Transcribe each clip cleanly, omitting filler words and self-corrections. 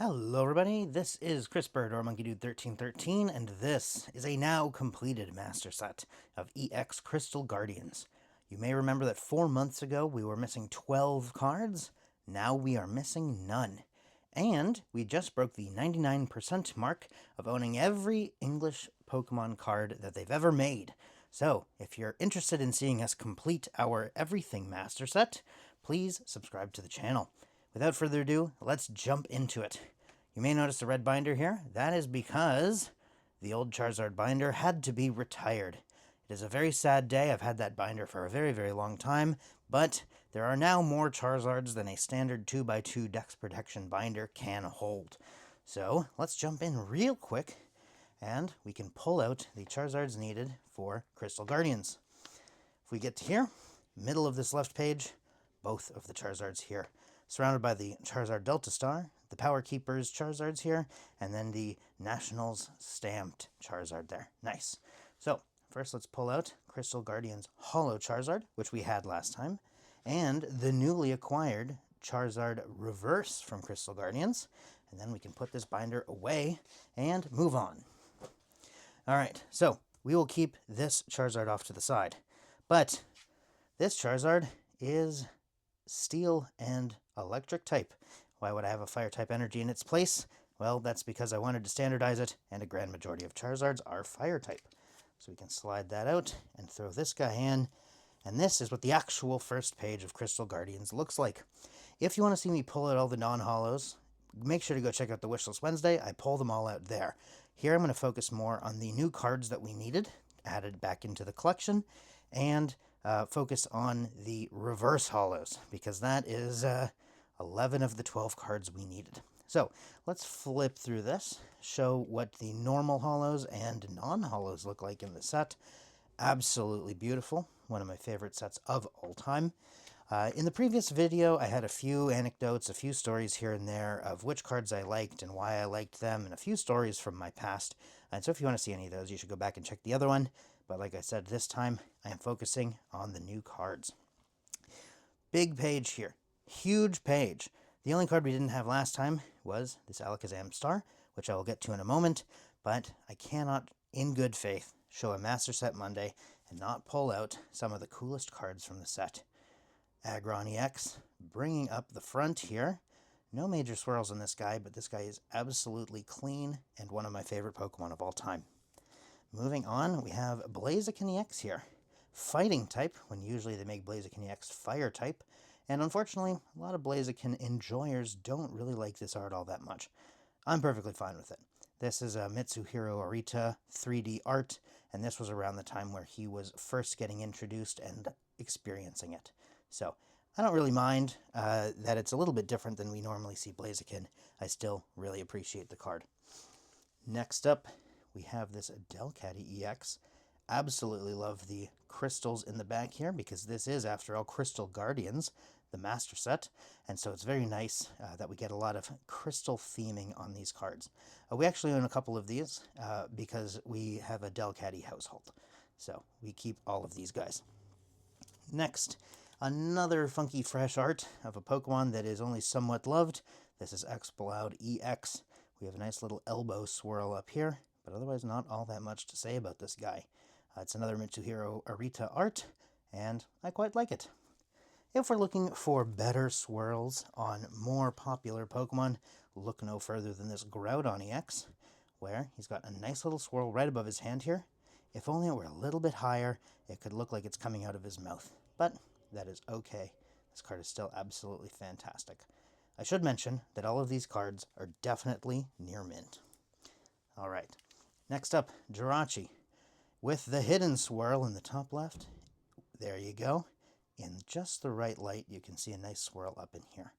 Hello everybody, this is Chris Bird or Monkey Dude 1313, and this is a now completed master set of EX Crystal Guardians. You may remember that 4 months ago we were missing 12 cards, now we are missing none. And we just broke the 99% mark of owning every English Pokemon card that they've ever made. So, if you're interested in seeing us complete our Everything Master Set, please subscribe to the channel. Without further ado, let's jump into it. You may notice a red binder here. That is because the old Charizard binder had to be retired. It is a very sad day. I've had that binder for a very, very long time, but there are now more Charizards than a standard 2x2 Dex Protection binder can hold. So let's jump in real quick, and we can pull out the Charizards needed for Crystal Guardians. If we get to here, middle of this left page, both of the Charizards here. Surrounded by the Charizard Delta Star, the Power Keepers Charizards here, and then the Nationals stamped Charizard there. Nice. So, first let's pull out Crystal Guardians Holo Charizard, which we had last time, and the newly acquired Charizard Reverse from Crystal Guardians. And then we can put this binder away and move on. Alright, so we will keep this Charizard off to the side. But this Charizard is Steel and Electric type. Why would I have a Fire type energy in its place? Well, that's because I wanted to standardize it, and a grand majority of Charizards are Fire type. So we can slide that out and throw this guy in, and this is what the actual first page of Crystal Guardians looks like. If you want to see me pull out all the non-holos, make sure to go check out the Wishlist Wednesday. I pull them all out there. Here I'm going to focus more on the new cards that we needed, added back into the collection, and focus on the reverse holos, because that is 11 of the 12 cards we needed. So let's flip through this, show what the normal holos and non-holos look like in the set. Absolutely beautiful. One of my favorite sets of all time. In the previous video, I had a few anecdotes, a few stories here and there of which cards I liked and why I liked them, and a few stories from my past. And so if you want to see any of those, you should go back and check the other one. But like I said, this time I am focusing on the new cards. Big page here. Huge page. The only card we didn't have last time was this Alakazam Star, which I will get to in a moment, but I cannot, in good faith, show a Master Set Monday and not pull out some of the coolest cards from the set. Aggron EX, bringing up the front here. No major swirls on this guy, but this guy is absolutely clean and one of my favorite Pokemon of all time. Moving on, we have Blaziken EX here. Fighting type, when usually they make Blaziken EX Fire type, and unfortunately, a lot of Blaziken enjoyers don't really like this art all that much. I'm perfectly fine with it. This is a Mitsuhiro Arita 3D art, and this was around the time where he was first getting introduced and experiencing it. So, I don't really mind that it's a little bit different than we normally see Blaziken. I still really appreciate the card. Next up, we have this Delcatty EX. Absolutely love the crystals in the back here, because this is, after all, Crystal Guardians, the master set, and so it's very nice that we get a lot of crystal theming on these cards. We actually own a couple of these because we have a Delcatty household, so we keep all of these guys. Next, another funky fresh art of a Pokemon that is only somewhat loved. This is Exploud EX. We have a nice little elbow swirl up here, but otherwise not all that much to say about this guy. It's another Mitsuhiro Arita art, and I quite like it. If we're looking for better swirls on more popular Pokemon, look no further than this Groudon EX, where he's got a nice little swirl right above his hand here. If only it were a little bit higher, it could look like it's coming out of his mouth, but that is okay. This card is still absolutely fantastic. I should mention that all of these cards are definitely near mint. Alright, next up, Jirachi. With the hidden swirl in the top left, there you go. In just the right light, you can see a nice swirl up in here.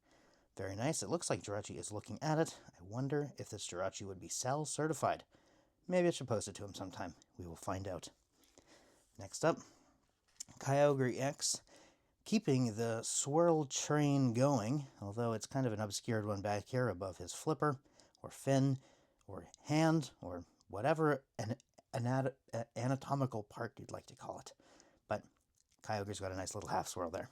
Very nice. It looks like Jirachi is looking at it. I wonder if this Jirachi would be SAL certified. Maybe I should post it to him sometime. We will find out. Next up, Kyogre X. Keeping the swirl train going, although it's kind of an obscured one back here above his flipper, or fin, or hand, or whatever anatomical part you'd like to call it. But Kyogre's got a nice little half swirl there.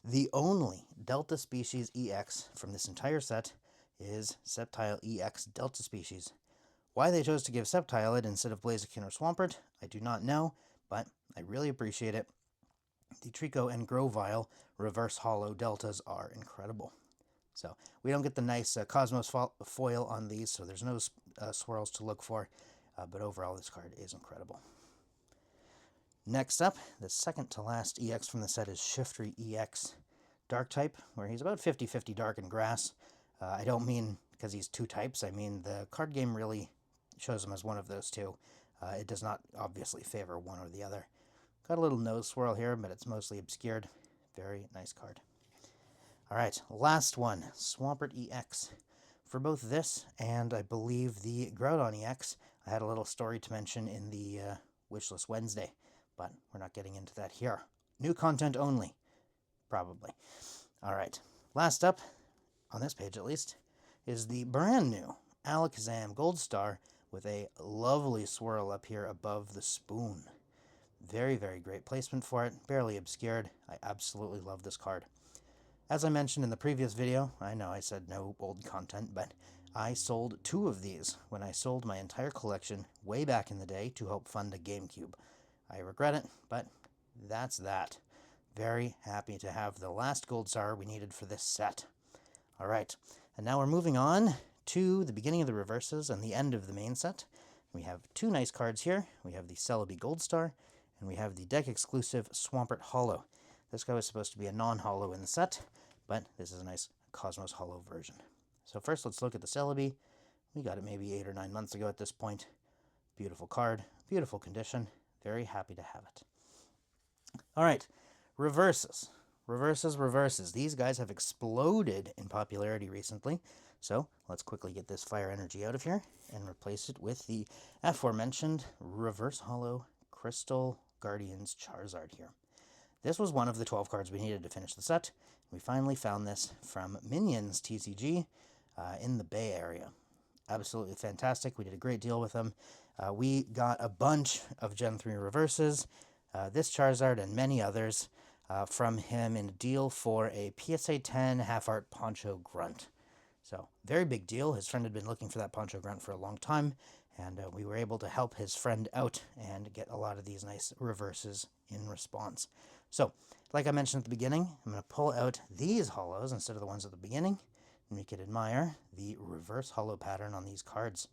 The only Delta Species EX from this entire set is Sceptile EX Delta Species. Why they chose to give Sceptile it instead of Blaziken or Swampert, I do not know, but I really appreciate it. The Trico and Grovyle reverse holo deltas are incredible. So we don't get the nice Cosmos foil on these, so there's no swirls to look for, but overall this card is incredible. Next up, the second to last EX from the set is Shiftry EX Dark type, where he's about 50-50 dark and grass. I don't mean because he's two types, I mean the card game really shows him as one of those two. It does not obviously favor one or the other. Got a little nose swirl here, but it's mostly obscured. Very nice card. Alright, last one, Swampert EX. For both this and I believe the Groudon EX, I had a little story to mention in the Wishlist Wednesday, but we're not getting into that here. New content only, probably. Alright, last up, on this page at least, is the brand new Alakazam Gold Star with a lovely swirl up here above the spoon. Very, very great placement for it, barely obscured. I absolutely love this card. As I mentioned in the previous video, I know I said no old content, but I sold 2 of these when I sold my entire collection way back in the day to help fund a GameCube. I regret it, but that's that. Very happy to have the last Gold Star we needed for this set. Alright, and now we're moving on to the beginning of the reverses and the end of the main set. We have 2 nice cards here. We have the Celebi Gold Star, and we have the deck-exclusive Swampert Holo. This guy was supposed to be a non-holo in the set, but this is a nice Cosmos Holo version. So first, let's look at the Celebi. We got it maybe 8 or 9 months ago at this point. Beautiful card, beautiful condition. Very happy to have it. All right, reverses. Reverses. These guys have exploded in popularity recently. So let's quickly get this fire energy out of here and replace it with the aforementioned reverse holo Crystal Guardians Charizard here. This was one of the 12 cards we needed to finish the set. We finally found this from Minions TCG in the Bay Area. Absolutely fantastic. We did a great deal with them. We got a bunch of Gen 3 reverses, this Charizard and many others from him in a deal for a PSA 10 half-art Poncho Grunt. So, very big deal. His friend had been looking for that Poncho Grunt for a long time, and we were able to help his friend out and get a lot of these nice reverses in response. So, like I mentioned at the beginning, I'm going to pull out these holos instead of the ones at the beginning, and we could admire the reverse holo pattern on these cards.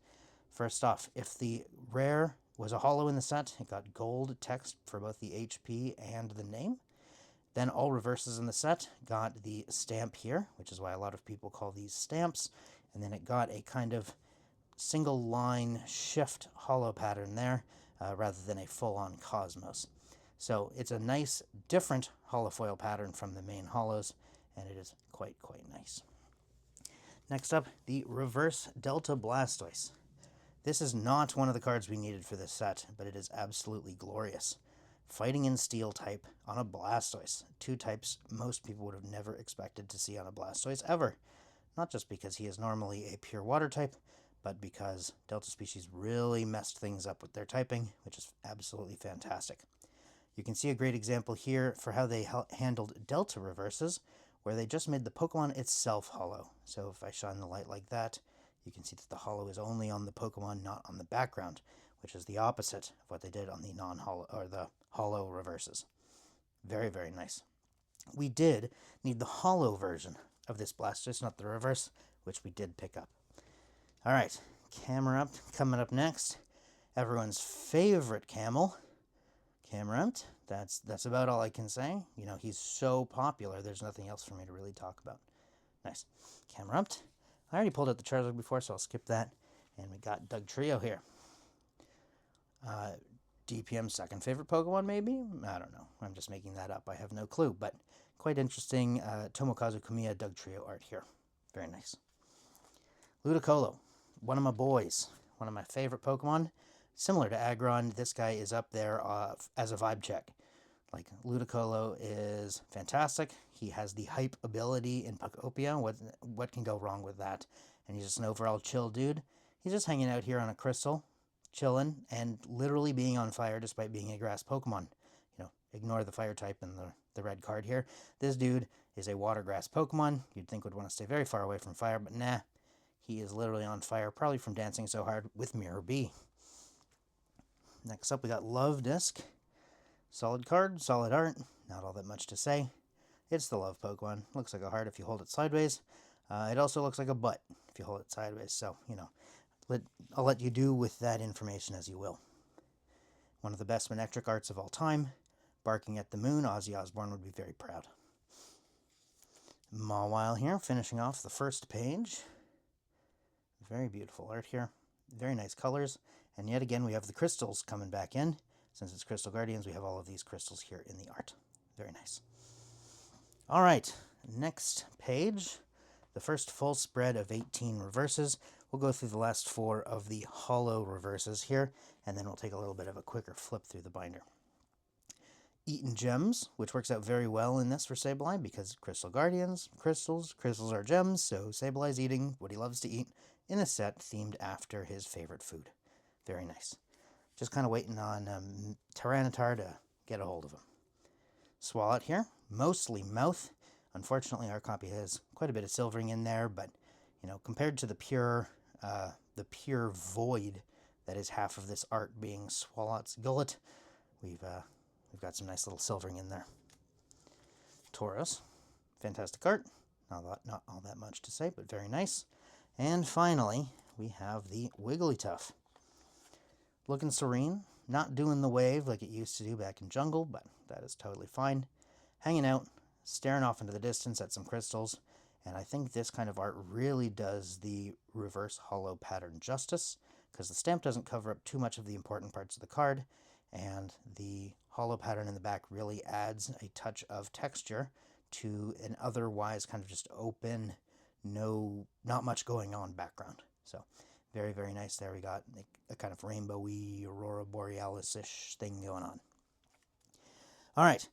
First off, if the rare was a holo in the set, it got gold text for both the HP and the name. Then all reverses in the set got the stamp here, which is why a lot of people call these stamps. And then it got a kind of single line shift holo pattern there, rather than a full-on Cosmos. So it's a nice, different holofoil pattern from the main holos, and it is quite nice. Next up, the reverse Delta Blastoise. This is not one of the cards we needed for this set, but it is absolutely glorious. Fighting in Steel type on a Blastoise. 2 types most people would have never expected to see on a Blastoise ever. Not just because he is normally a pure water type, but because Delta Species really messed things up with their typing, which is absolutely fantastic. You can see a great example here for how they handled Delta reverses, where they just made the Pokemon itself holo. So if I shine the light like that, you can see that the holo is only on the Pokemon, not on the background, which is the opposite of what they did on the non-holo or the holo reverses. Very nice. We did need the holo version of this Blastoise, not the reverse, which we did pick up. All right, Camerupt coming up next. Everyone's favorite camel, Camerupt. That's about all I can say. You know, he's so popular, there's nothing else for me to really talk about. Nice. Camerupt. I already pulled out the Charizard before, so I'll skip that. And we got Dugtrio here. DPM's second favorite Pokemon, maybe? I don't know. I'm just making that up. I have no clue, but quite interesting Tomokazu Kamiya Dugtrio art here. Very nice. Ludicolo, one of my boys. One of my favorite Pokemon. Similar to Aggron, this guy is up there as a vibe check. Like, Ludicolo is fantastic. He has the hype ability in Puckopia. What can go wrong with that? And he's just an overall chill dude. He's just hanging out here on a crystal, chilling, and literally being on fire despite being a grass Pokemon. You know, ignore the fire type and the red card here. This dude is a water grass Pokemon. You'd think would want to stay very far away from fire, but nah. He is literally on fire, probably from dancing so hard with Mirror B. Next up, we got Love Disc. Solid card, solid art, not all that much to say. It's the Love Pokemon. Looks like a heart if you hold it sideways. It also looks like a butt if you hold it sideways. So, I'll let you do with that information as you will. One of the best Manectric arts of all time. Barking at the Moon, Ozzy Osbourne would be very proud. Mawile here, finishing off the first page. Very beautiful art here. Very nice colors. And yet again, we have the crystals coming back in. Since it's Crystal Guardians, we have all of these crystals here in the art. Very nice. All right, next page. The first full spread of 18 reverses. We'll go through the last 4 of the holo reverses here, and then we'll take a little bit of a quicker flip through the binder. Eaten Gems, which works out very well in this for Sableye because Crystal Guardians, crystals are gems, so Sableye's eating what he loves to eat in a set themed after his favorite food. Very nice. Just kind of waiting on Tyranitar to get a hold of him. Swalot here, mostly mouth. Unfortunately, our copy has quite a bit of silvering in there, but compared to the pure void that is half of this art being Swalot's gullet, we've got some nice little silvering in there. Tauros, fantastic art. Not all that much to say, but very nice. And finally, we have the Wigglytuff. Looking serene, not doing the wave like it used to do back in Jungle, but that is totally fine. Hanging out, staring off into the distance at some crystals, and I think this kind of art really does the reverse holo pattern justice, because the stamp doesn't cover up too much of the important parts of the card, and the holo pattern in the back really adds a touch of texture to an otherwise kind of just open, not much going on background. So very, very nice there. We got a kind of rainbowy, aurora borealis-ish thing going on. All right,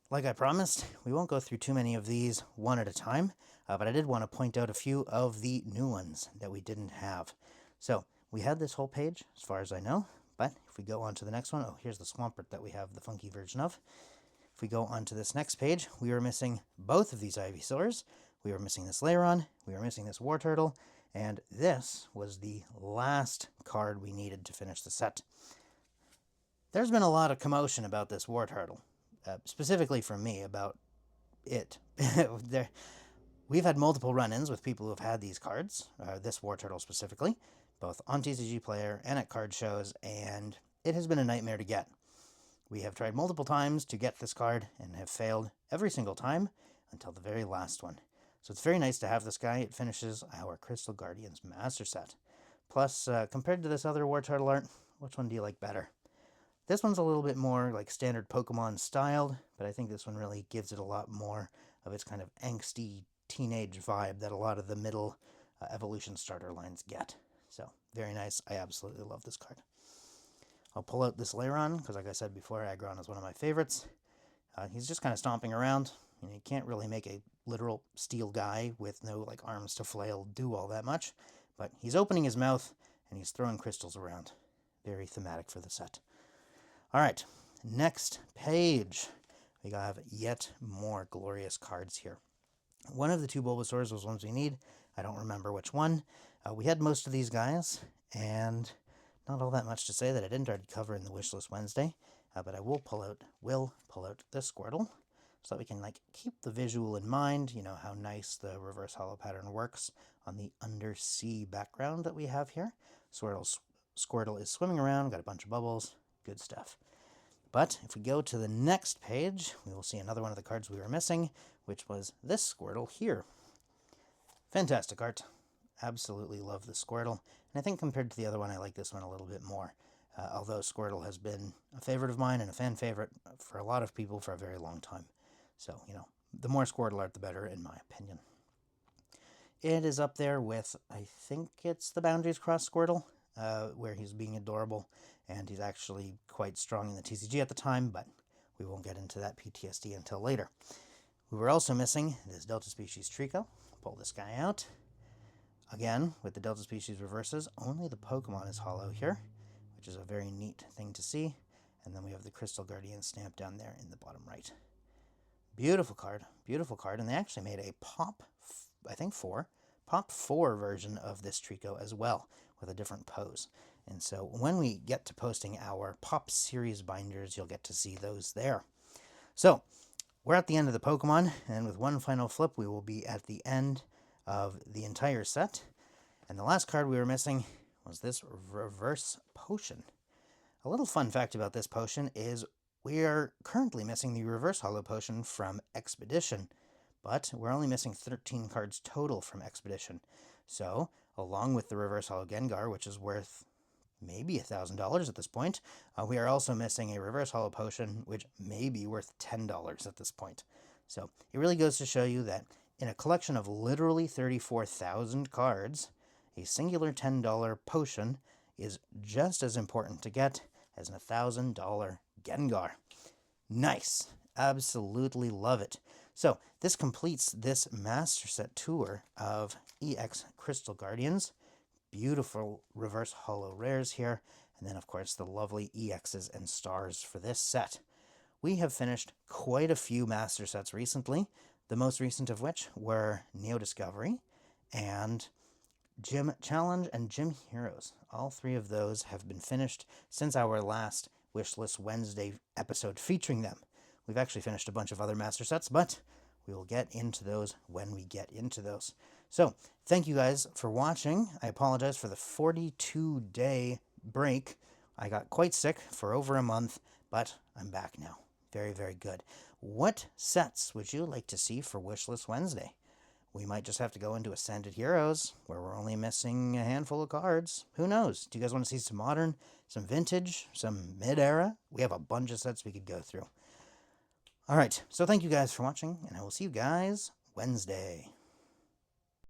like I promised, we won't go through too many of these one at a time, but I did want to point out a few of the new ones that we didn't have. So we had this whole page, as far as I know, but if we go on to the next one, here's the Swampert that we have the funky version of. If we go on to this next page, we were missing both of these Ivysaurs. We were missing this Lairon, we were missing this Wartortle, and this was the last card we needed to finish the set. There's been a lot of commotion about this Wartortle, specifically from me about it. We've had multiple run-ins with people who have had these cards, this Wartortle specifically, both on TCG Player and at card shows, and it has been a nightmare to get. We have tried multiple times to get this card and have failed every single time until the very last one. So it's very nice to have this guy. It finishes our Crystal Guardians Master Set. Plus, compared to this other Wartortle art, which one do you like better? This one's a little bit more like standard Pokemon styled, but I think this one really gives it a lot more of its kind of angsty teenage vibe that a lot of the middle evolution starter lines get. So, very nice. I absolutely love this card. I'll pull out this Lairon, because like I said before, Aggron is one of my favorites. He's just kind of stomping around. You can't really make a literal steel guy with no arms to flail do all that much, but he's opening his mouth and he's throwing crystals around. Very thematic for the set. All right, next page. We have yet more glorious cards here. One of the 2 Bulbasaurs was ones we need. I don't remember which one. We had most of these guys, and not all that much to say that I didn't already cover in the Wishlist Wednesday, but I will pull out this Squirtle, so that we can keep the visual in mind, how nice the reverse holo pattern works on the undersea background that we have here. Squirtle is swimming around, got a bunch of bubbles, good stuff. But if we go to the next page, we will see another one of the cards we were missing, which was this Squirtle here. Fantastic art. Absolutely love this Squirtle. And I think compared to the other one, I like this one a little bit more. Although Squirtle has been a favorite of mine and a fan favorite for a lot of people for a very long time. So, the more Squirtle art, the better, in my opinion. It is up there with, I think it's the Boundaries Cross Squirtle, where he's being adorable, and he's actually quite strong in the TCG at the time, but we won't get into that PTSD until later. We were also missing this Delta Species Trico. Pull this guy out. Again, with the Delta Species reverses, only the Pokemon is holo here, which is a very neat thing to see. And then we have the Crystal Guardian stamp down there in the bottom right. Beautiful card, and they actually made a pop, I think 4, Pop 4 version of this Trico as well, with a different pose. And so when we get to posting our Pop series binders, you'll get to see those there. So we're at the end of the Pokemon, and with one final flip, we will be at the end of the entire set. And the last card we were missing was this Reverse Potion. A little fun fact about this potion is we are currently missing the Reverse Holo Potion from Expedition, but we're only missing 13 cards total from Expedition. So, along with the Reverse Holo Gengar, which is worth maybe $1,000 at this point, we are also missing a Reverse Holo Potion, which may be worth $10 at this point. So, it really goes to show you that in a collection of literally 34,000 cards, a singular $10 potion is just as important to get as an $1,000 Gengar. Nice. Absolutely love it. So this completes this Master Set tour of EX Crystal Guardians. Beautiful reverse holo rares here. And then, of course, the lovely EXs and stars for this set. We have finished quite a few Master Sets recently, the most recent of which were Neo Discovery and Gym Challenge and Gym Heroes. All three of those have been finished since our last Wishlist Wednesday episode featuring them. We've actually finished a bunch of other Master Sets, but we will get into those when we get into those. So, thank you guys for watching. I apologize for the 42-day break. I got quite sick for over a month, but I'm back now. Very, very good. What sets would you like to see for Wishlist Wednesday? We might just have to go into Ascended Heroes, where we're only missing a handful of cards. Who knows? Do you guys want to see some modern, some vintage, some mid-era? We have a bunch of sets we could go through. All right, so thank you guys for watching, and I will see you guys Wednesday.